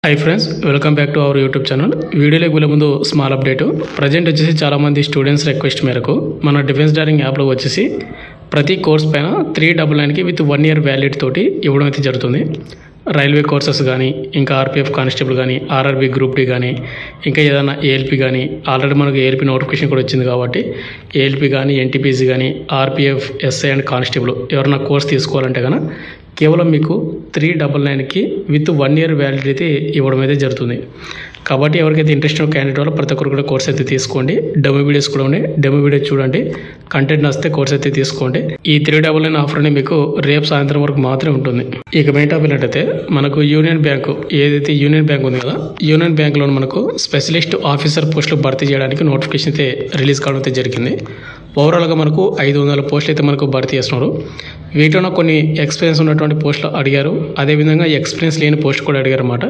High friends welcome back to our YouTube channel video वेल्ले मुंदु small update present वच्चेसी चाला मंदी स्टूडेंट्स रिक्वेस्ट मेరకు మన డిఫెన్స్ డైరింగ్ యాప్ లో వచ్చేసి ప్రతి కోర్స్ పైన 399 కి విత్ 1 ఇయర్ వ్యాలిడ్ తోటి ఇవ్వడం అయితే జరుగుతుంది రైల్వే కోర్సెస్ గాని ఇంకా ఆర్పిఎఫ్ కానిస్టేబుల్ గాని ఆర్ఆర్బి గ్రూప్ డి గాని ఇంకా ఏదైనా ఏఎల్పి గాని ఆల్రెడీ మనకు ఏఎల్పి నోటిఫికేషన్ కూడా వచ్చింది కాబట్టి ఏఎల్పి గాని ఎన్టీపీసీ గాని ఆర్పిఎఫ్ ఎస్ఐ అండ్ కానిస్టేబుల్ ఎవరైనా కోర్స్ తీసుకోవాలంటే గన కేవలం మీకు 399 కి విత్ 1 ఇయర్ వ్యాలిడిటీ అయితే ఇవ్వడం అయితే జరుగుతుంది కాబట్టి ఎవరికైతే ఇంట్రెస్ట్ ఉన్న క్యాండిడేట్ వాళ్ళు ప్రతి ఒక్కరు కూడా కోర్స్ అయితే తీసుకోండి డెమో వీడియోస్ కూడా ఉన్నాయి డెమో వీడియో చూడండి కంటెంట్ నచ్చితే కోర్స్ అయితే తీసుకోండి ఈ 399 ఆఫర్ అనేది మీకు రేపు సాయంత్రం వరకు మాత్రమే ఉంటుంది ఇక మెయిన్ టాపిక్ ఏంటంటే మనకు యూనియన్ బ్యాంక్ ఏదైతే యూనియన్ బ్యాంక్ ఉంది కదా యూనియన్ బ్యాంక్ లో మనకు స్పెషలిస్ట్ ఆఫీసర్ పోస్టులు భర్తీ చేయడానికి నోటిఫికేషన్ అయితే రిలీజ్ కావడం అయితే జరిగింది ఓవరాల్ గా మనకు 500 పోస్టులు అయితే మనకు భర్తీ చేస్తున్నారు వీటిలో కొన్ని ఎక్స్పీరియన్స్ ఉన్నటువంటి పోస్టులు అడిగారు అదే విధంగా ఎక్స్పీరియన్స్ లేని పోస్ట్ కూడా అడిగారు అన్నమాట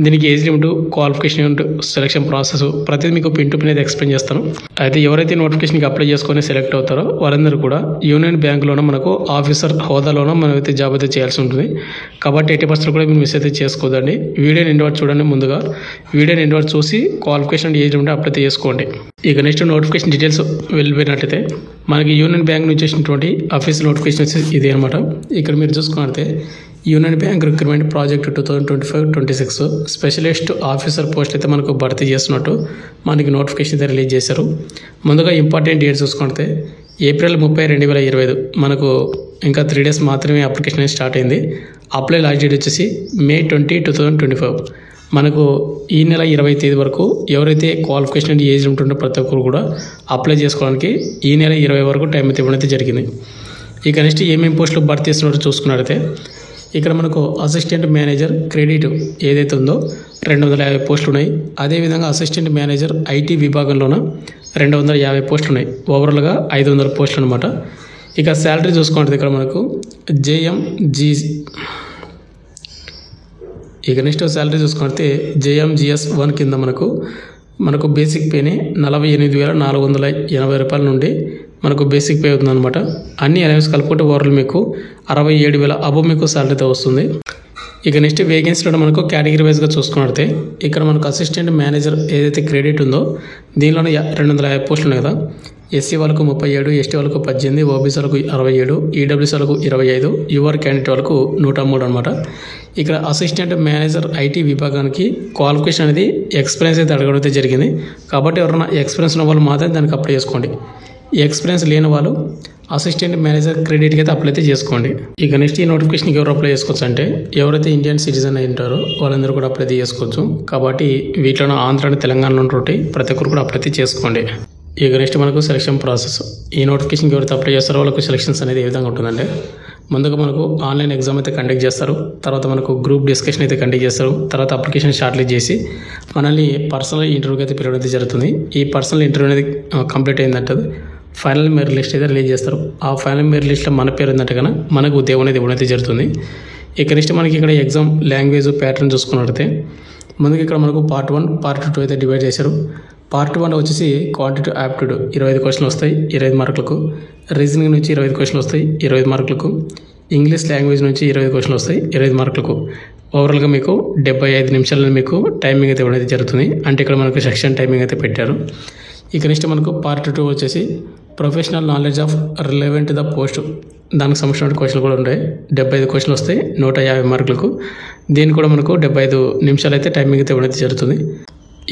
దీనికి age limit qualification selection process ప్రతిదీ మీకు పిన్ టు పిన్ అయితే ఎక్స్ప్లెయిన్ చేస్తాను అయితే ఎవరైతే నోటిఫికేషన్కి అప్లై చేసుకొని సెలెక్ట్ అవుతారో వాళ్ళందరూ కూడా యూనియన్ బ్యాంక్లోనే మనకు ఆఫీసర్ హోదాలోనే మనం అయితే జాబ్ అయితే చేయాల్సి ఉంటుంది కాబట్టి 80% కూడా మీరు మిస్ అయితే చేసుకోదండి వీడియోని ఎండ్ వరకు చూడండి ముందుగా వీడియోని ఎండ్ వరకు చూసి క్వాలిఫికేషన్ ఏజ్ లిమిట్ అప్లై చేసుకోండి ఇక నెక్స్ట్ నోటిఫికేషన్ డీటెయిల్స్ వెళ్ళిపోయినట్టయితే మనకి యూనియన్ బ్యాంక్ నుంచి వచ్చినటువంటి ఆఫీస్ నోటిఫికేషన్ వచ్చి ఇదే అనమాట ఇక్కడ మీరు చూసుకుంటే union bank recruitment project 2025-26 specialist officer post అయితే మనకు భర్తీ చేస్తున్నట్టు మనకి నోటిఫికేషన్ అయితే రిలీజ్ చేశారు ముందుగా ఇంపార్టెంట్ డేట్స్ చూసుకుంటే ఏప్రిల్ 30, 2025 మనకు ఇంకా 3 డేస్ మాత్రమే అప్లికేషన్ స్టార్ట్ అయింది అప్లై లాస్ట్ డేట్ వచ్చేసి May 20, 2025 మనకు ఈ నెల 20 తేదీ వరకు ఎవరైతే క్వాలిఫికేషన్ అండ్ ఏజ్ ఉంటుందో ప్రతి ఒక్కరు కూడా అప్లై చేసుకోవడానికి ఈ నెల 20 వరకు టైం అయితే ఇవ్వడం అయితే జరిగింది ఇక నెక్స్ట్ ఏమేమి పోస్టులు భర్తీ చేస్తున్నారో చూసుకున్నట్లయితే ఇక్కడ మనకు అసిస్టెంట్ మేనేజర్ క్రెడిట్ ఏదైతే ఉందో 250 పోస్టులు ఉన్నాయి అదేవిధంగా అసిస్టెంట్ మేనేజర్ ఐటీ విభాగంలోన 250 పోస్టులు ఉన్నాయి ఓవరాల్గా 500 పోస్టులు అనమాట ఇక శాలరీ చూసుకుంటే ఇక్కడ మనకు జేఎంజీ ఇక నెక్స్ట్ శాలరీ చూసుకుంటే జేఎంజిఎస్ 1 కింద మనకు బేసిక్ పేని 48,480 రూపాయల నుండి మనకు బేసిక్ పే అవుతుంది అనమాట అన్ని అలవెన్స్ కలుపుకుంటే ఓవరాల్ మీకు 67,000 అబవ్ మీకు శాలరీ అయితే వస్తుంది ఇక నెక్స్ట్ వేకెన్సీలో మనకు కేటగిరీ వైజ్గా చూసుకున్నట్లయితే ఇక్కడ మనకు అసిస్టెంట్ మేనేజర్ ఏదైతే క్రెడిట్ ఉందో దీనిలోనే 250 పోస్టులు ఉన్నాయి కదా ఎస్సీ వాళ్ళకు 37 ఎస్టీ వాళ్ళకు 18 ఓబీసీ వాళ్ళకు 67 ఈడబ్ల్యూసీ వాళ్ళకు 25 యువర్ క్యాండిడేట్ వాళ్ళకు 103 అనమాట ఇక్కడ అసిస్టెంట్ మేనేజర్ ఐటీ విభాగానికి క్వాలిఫికేషన్ అనేది ఎక్స్పీరియన్స్ అయితే అడగడం అయితే జరిగింది కాబట్టి ఎవరైనా ఎక్స్పీరియన్స్ ఉన్న వాళ్ళు మాత్రమే దానికి అప్లై చేసుకోండి ఎక్స్పీరియన్స్ లేని వాళ్ళు అసిస్టెంట్ మేనేజర్ క్రెడిట్కి అయితే అప్లై అయితే చేసుకోండి ఇక నెక్స్ట్ ఈ నోటిఫికేషన్కి ఎవరు అప్లై చేసుకోవచ్చు అంటే ఎవరైతే ఇండియన్ సిటిజన్ అయి ఉంటారో వాళ్ళందరూ కూడా అప్లై చేసుకోవచ్చు కాబట్టి వీటిలో ఆంధ్ర తెలంగాణలో ఉన్నటువంటి ప్రతి ఒక్కరు కూడా అప్లై అయితే చేసుకోండి ఇక నెక్స్ట్ మనకు సెలక్షన్ ప్రాసెస్ ఈ నోటిఫికేషన్కి ఎవరైతే అప్లై చేస్తారో వాళ్ళకు సెలక్షన్స్ అనేది ఏ విధంగా ఉంటుందంటే ముందుగా మనకు ఆన్లైన్ ఎగ్జామ్ అయితే కండక్ట్ చేస్తారు తర్వాత మనకు గ్రూప్ డిస్కషన్ అయితే కండక్ట్ చేస్తారు తర్వాత అప్లికేషన్ షార్ట్ లిస్ట్ చేసి మనల్ని పర్సనల్ ఇంటర్వ్యూకి అయితే పిలవడం అయితే జరుగుతుంది ఈ పర్సనల్ ఇంటర్వ్యూ అనేది కంప్లీట్ అయిందంటే ఫైనల్ మెరిట్ లిస్ట్ అయితే రిలీజ్ చేస్తారు ఆ ఫైనల్ మెరిట్ లిస్ట్లో మన పేరు ఉందంటే కన్నా మనకు ఉద్యోగం అనేది ఇవ్వడం అయితే జరుగుతుంది ఇక నెక్స్ట్ మనకి ఇక్కడ ఎగ్జామ్ లాంగ్వేజ్ ప్యాటర్న్ చూసుకున్నట్లయితే ముందుగా ఇక్కడ మనకు పార్ట్ 1 పార్ట్ 2 అయితే డివైడ్ చేశారు పార్ట్ 1 వచ్చేసి క్వాంటిటివ్ యాప్టిట్యూడ్ 25 క్వశ్చన్లు వస్తాయి 25 మార్కులకు రీజనింగ్ నుంచి 25 క్వశ్చన్లు వస్తాయి 25 మార్కులకు ఇంగ్లీష్ లాంగ్వేజ్ నుంచి 25 క్వశ్చన్లు వస్తాయి 25 మార్కులకు ఓవరాల్గా మీకు 75 నిమిషాలను మీకు టైమింగ్ అయితే ఇవ్వడం జరుగుతుంది అంటే ఇక్కడ మనకు సెక్షన్ టైమింగ్ అయితే పెట్టారు ఇక నెక్స్ట్ మనకు పార్ట్ 2 వచ్చేసి professional knowledge of relevant the post దానికి సంబంధించిన క్వశ్చన్లు కూడా ఉంటాయి 75 క్వశ్చన్లు వస్తాయి 150 మార్కులకు దీనికి కూడా మనకు 75 నిమిషాలు అయితే టైమింగ్ అయితే ఇవ్వడం జరుగుతుంది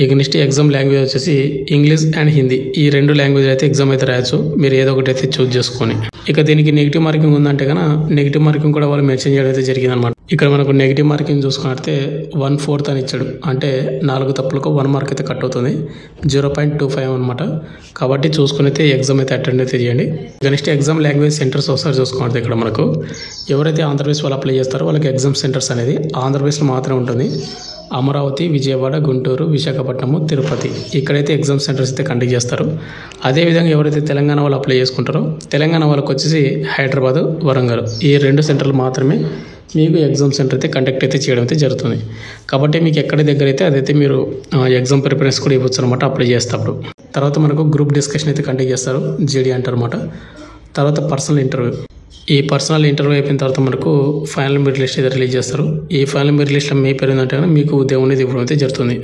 ఇక నెక్స్ట్ ఎగ్జామ్ లాంగ్వేజ్ వచ్చేసి ఇంగ్లీష్ అండ్ హిందీ ఈ 2 లాంగ్వేజ్ అయితే ఎగ్జామ్ అయితే రాయొచ్చు మీరు ఏదో ఒకటి అయితే చూస్ చేసుకొని ఇక దీనికి నెగిటివ్ మార్కింగ్ ఉందంటే కన్నా నెగిటివ్ మార్కింగ్ కూడా వాళ్ళు మెన్షన్ చేయడం అయితే జరిగింది అనమాట ఇక్కడ మనకు నెగిటివ్ మార్కింగ్ చూసుకుంటే 1/4 అని ఇచ్చాడు అంటే 4 తప్పులకు 1 మార్క్ అయితే కట్ అవుతుంది 0.25 అనమాట కాబట్టి చూసుకుని అయితే ఎగ్జామ్ అయితే అటెండ్ అయితే చేయండి ఇక నెక్స్ట్ ఎగ్జామ్ లాంగ్వేజ్ సెంటర్స్ ఒకసారి చూసుకుంటే ఇక్కడ మనకు ఎవరైతే ఆంధ్రప్రదేశ్ వాళ్ళు అప్లై చేస్తారో వాళ్ళకి ఎగ్జామ్ సెంటర్స్ అనేది ఆంధ్రప్రదేశ్లో మాత్రమే ఉంటుంది అమరావతి విజయవాడ గుంటూరు విశాఖపట్నము తిరుపతి ఇక్కడైతే ఎగ్జామ్ సెంటర్స్ అయితే కండక్ట్ చేస్తారు అదేవిధంగా ఎవరైతే తెలంగాణ వాళ్ళు అప్లై చేసుకుంటారో తెలంగాణ వాళ్ళకి వచ్చేసి హైదరాబాద్ వరంగల్ ఈ 2 సెంటర్లు మాత్రమే మీకు ఎగ్జామ్ సెంటర్ అయితే కండక్ట్ అయితే చేయడం అయితే జరుగుతుంది కాబట్టి మీకు ఎక్కడ దగ్గర అయితే అదైతే మీరు ఎగ్జామ్ ప్రిపరేన్స్ కూడా ఇవ్వచ్చు అనమాట అప్లై చేసేటప్పుడు తర్వాత మనకు గ్రూప్ డిస్కషన్ అయితే కండక్ట్ చేస్తారు జీడీ అంటారు అనమాట తర్వాత పర్సనల్ ఇంటర్వ్యూ ఈ పర్సనల్ ఇంటర్వ్యూ అయిపోయిన తర్వాత మనకు ఫైనల్ మెరిట్ లిస్ట్ అయితే రిలీజ్ చేస్తారు. ఈ ఫైనల్ మెరిట్ లిస్ట్లో మీ పేరు ఏంటంటే మీకు ఉద్యోగం అనేది ఇవ్వడం అయితే జరుగుతుంది.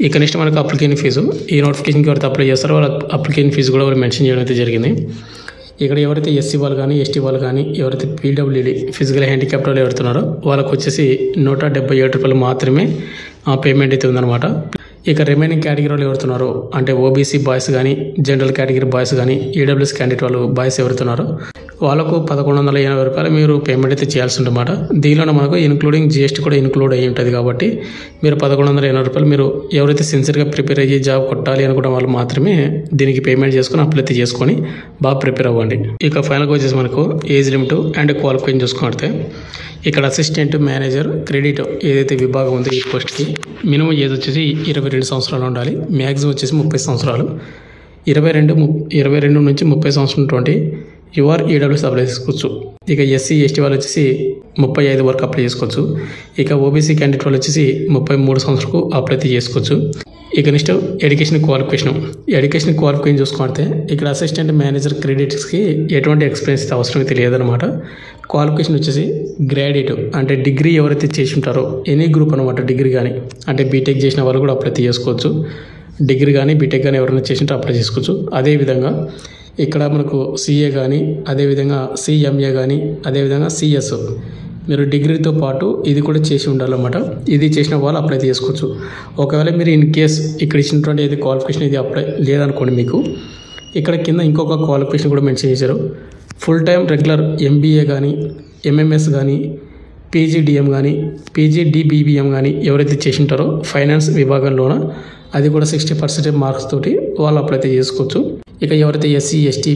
ఇక నెక్స్ట్ మనకు అప్లికేషన్ ఫీజు. ఈ నోటిఫికేషన్కి ఎవరైతే అప్లై చేస్తారో వాళ్ళ అప్లికేషన్ ఫీజు కూడా వాళ్ళు మెన్షన్ చేయడం అయితే జరిగింది. ఇక్కడ ఎవరైతే ఎస్సీ వాళ్ళు కానీ ఎస్టీ వాళ్ళు కానీ ఎవరైతే పీడబ్ల్యూడీ ఫిజికల్ హ్యాండిక్యాప్డ్ వాళ్ళు ఎవరుతున్నారో వాళ్ళకు వచ్చేసి 177 రూపాయలు మాత్రమే పేమెంట్ అయితే ఉందన్నమాట. ఇక రిమైనింగ్ కేటగిరీ వాళ్ళు ఎవరుతున్నారో అంటే ఓబీసీ బాయ్స్ కానీ జనరల్ కేటగిరీ బాయ్స్ కానీ ఈడబ్ల్యూఎస్ క్యాండిడేట్ వాళ్ళు బాయ్స్ ఎవరుతున్నారో వాళ్ళకు 1180 రూపాయలు మీరు పేమెంట్ అయితే చేయాల్సి ఉందన్నమాట. దీనిలో మనకు ఇన్క్లూడింగ్ జిఎస్టీ కూడా ఇన్క్లూడ్ అయ్యి ఉంటుంది కాబట్టి మీరు 1180 రూపాయలు మీరు ఎవరైతే సిన్సియర్గా ప్రిపేర్ అయ్యి జాబ్ కొట్టాలి అనుకున్న వాళ్ళు మాత్రమే దీనికి పేమెంట్ చేసుకుని అప్లై అయితే చేసుకొని బాగా ప్రిపేర్ అవ్వండి. ఇక ఫైనల్గా వచ్చేసి మనకు ఏజ్ లిమిట్ అండ్ క్వాలిఫికేషన్ చూసుకుంటే ఇక్కడ అసిస్టెంట్ మేనేజర్ క్రెడిట్ ఏదైతే విభాగం ఉందో ఈ పోస్ట్కి మినిమం ఏజ్ వచ్చేసి 22 సంవత్సరాలు ఉండాలి. మ్యాక్సిమం వచ్చేసి 30 సంవత్సరాలు. 22 నుంచి 30 సంవత్సరం యువర్ ఈడబ్ల్యూఎస్ అప్లై చేసుకోవచ్చు. ఇక ఎస్సీ ఎస్టీ వాళ్ళు వచ్చేసి 35 వరకు అప్లై చేసుకోవచ్చు. ఇక ఓబీసీ క్యాండిడేట్ వాళ్ళు వచ్చేసి 33 సంవత్సరాలకు అప్లై చేసుకోవచ్చు. ఇక నెక్స్ట్ ఎడ్యుకేషన్ క్వాలిఫికేషన్ చూసుకుంటే ఇక్కడ అసిస్టెంట్ మేనేజర్ క్రెడిట్స్కి ఎటువంటి ఎక్స్పీరియన్స్ అవసరం అయితే లేదనమాట. క్వాలిఫికేషన్ వచ్చేసి గ్రాడ్యుయేట్ అంటే డిగ్రీ ఎవరైతే చేసి ఉంటారో ఎనీ గ్రూప్ అనమాట. డిగ్రీ కానీ అంటే బీటెక్ చేసిన వాళ్ళు కూడా అప్లై చేసుకోవచ్చు. డిగ్రీ కానీ బీటెక్ కానీ ఎవరైనా చేసి ఉంటే అప్లై చేసుకోవచ్చు. అదేవిధంగా ఇక్కడ మనకు సిఏ కానీ అదేవిధంగా సిఎంఏ కానీ అదేవిధంగా సిఎస్ మీరు డిగ్రీతో పాటు ఇది కూడా చేసి ఉండాలన్నమాట. ఇది చేసిన వాళ్ళు అప్లై చేసుకోవచ్చు. ఒకవేళ మీరు ఇన్ కేస్ ఇక్కడ ఇచ్చినటువంటి ఏది క్వాలిఫికేషన్ ఇది అప్లై లేదనుకోండి, మీకు ఇక్కడ కింద ఇంకొక క్వాలిఫికేషన్ కూడా మెన్షన్ చేశారు. ఫుల్ టైం రెగ్యులర్ ఎంబీఏ కానీ ఎంఎంఎస్ కానీ పీజీడిఎం కానీ పీజీడిబిబిఎం కానీ ఎవరైతే చేసి ఉంటారో ఫైనాన్స్ విభాగంలోన అది కూడా 60% మార్క్స్ తోటి వాళ్ళు అప్లై చేసుకోవచ్చు. ఇక ఎవరైతే ఎస్సీ ఎస్టీ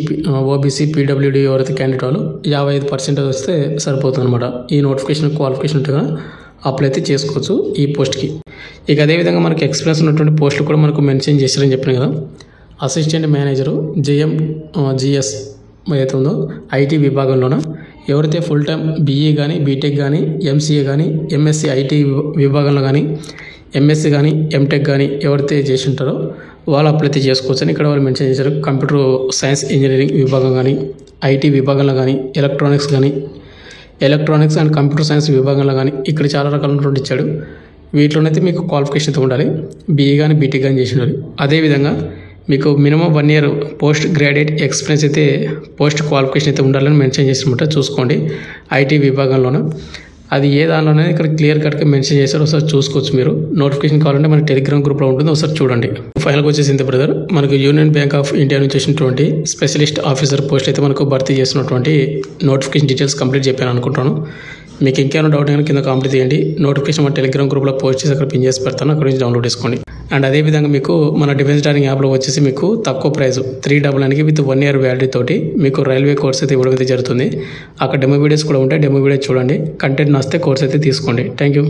ఓబీసీ పీడబ్ల్యూడీ ఎవరైతే క్యాండిడేట్ వాళ్ళు 55% వస్తే సరిపోతుంది అనమాట. ఈ నోటిఫికేషన్ క్వాలిఫికేషన్ ఉంటే అప్లై అయితే చేసుకోవచ్చు ఈ పోస్ట్కి. ఇక అదేవిధంగా మనకి ఎక్స్పీరియన్స్ ఉన్నటువంటి పోస్టులు కూడా మనకు మెన్షన్ చేశారని చెప్పిన కదా. అసిస్టెంట్ మేనేజరు JMGS ఏదైతే ఉందో ఐటీ విభాగంలోన ఎవరైతే ఫుల్ టైం బీఈ కానీ బీటెక్ కానీ ఎంసీఏ కానీ ఎంఎస్సీ ఐటీ విభాగంలో కానీ ఎంఎస్సీ కానీ ఎంటెక్ కానీ ఎవరైతే చేసి ఉంటారో వాళ్ళు అప్లై చేసుకోవచ్చు అని ఇక్కడ వాళ్ళు మెన్షన్ చేశారు. కంప్యూటర్ సైన్స్ ఇంజనీరింగ్ విభాగం కానీ ఐటీ విభాగంలో కానీ ఎలక్ట్రానిక్స్ అండ్ కంప్యూటర్ సైన్స్ విభాగంలో కానీ ఇక్కడ చాలా రకాలైనటువంటి ఇచ్చాడు. వీటిలోనైతే మీకు క్వాలిఫికేషన్తో ఉండాలి. బీఈ కానీ బీటెక్ కానీ చేసి ఉండాలి. అదేవిధంగా మీకు minimum 1 year post graduate experience అయితే పోస్ట్ క్వాలిఫికేషన్ అయితే ఉండాలని మెన్షన్ చేసినమాట. చూసుకోండి ఐటీ విభాగంలోనే అది ఏ దానిలోనే ఇక్కడ క్లియర్ కట్గా మెన్షన్ చేశారు. ఒకసారి చూసుకోవచ్చు. మీరు నోటిఫికేషన్ కావాలంటే మన టెలిగ్రామ్ గ్రూప్లో ఉంటుంది, ఒకసారి చూడండి. ఫైనల్గా వచ్చేసి ఇంత బ్రదర్ మనకు యూనియన్ బ్యాంక్ ఆఫ్ ఇండియా నుంచి వచ్చినటువంటి స్పెషలిస్ట్ ఆఫీసర్ పోస్ట్ అయితే మనకు భర్తీ చేసినటువంటి నోటిఫికేషన్ డీటెయిల్స్ కంప్లీట్ చెప్పాను అనుకుంటాను. మీకు ఇంకేమైనా డౌట్ కానీ కింద కామెంట్ చేయండి. నోటిఫికేషన్ మన టెలిగ్రామ్ గ్రూప్లో పోస్ట్ చేసి అక్కడ పిన్ చేసి పెడతాను, అక్కడ నుంచి డౌన్లోడ్ చేసుకోండి. అండ్ అదేవిధంగా మీకు మన డిఫెన్స్ ట్రైనింగ్ యాప్లో వచ్చేసి మీకు తక్కువ ప్రైస్ 399కి విత్ 1 year వ్యాలిడిటీ తోటి మీకు రైల్వే కోర్స్ అయితే ఇవ్వడం అయితే జరుగుతుంది. అక్కడ డెమో వీడియోస్ కూడా ఉంటాయి, డెమో వీడియోస్ చూడండి. కంటెంట్ నచ్చితే కోర్స్ అయితే తీసుకోండి. Thank you.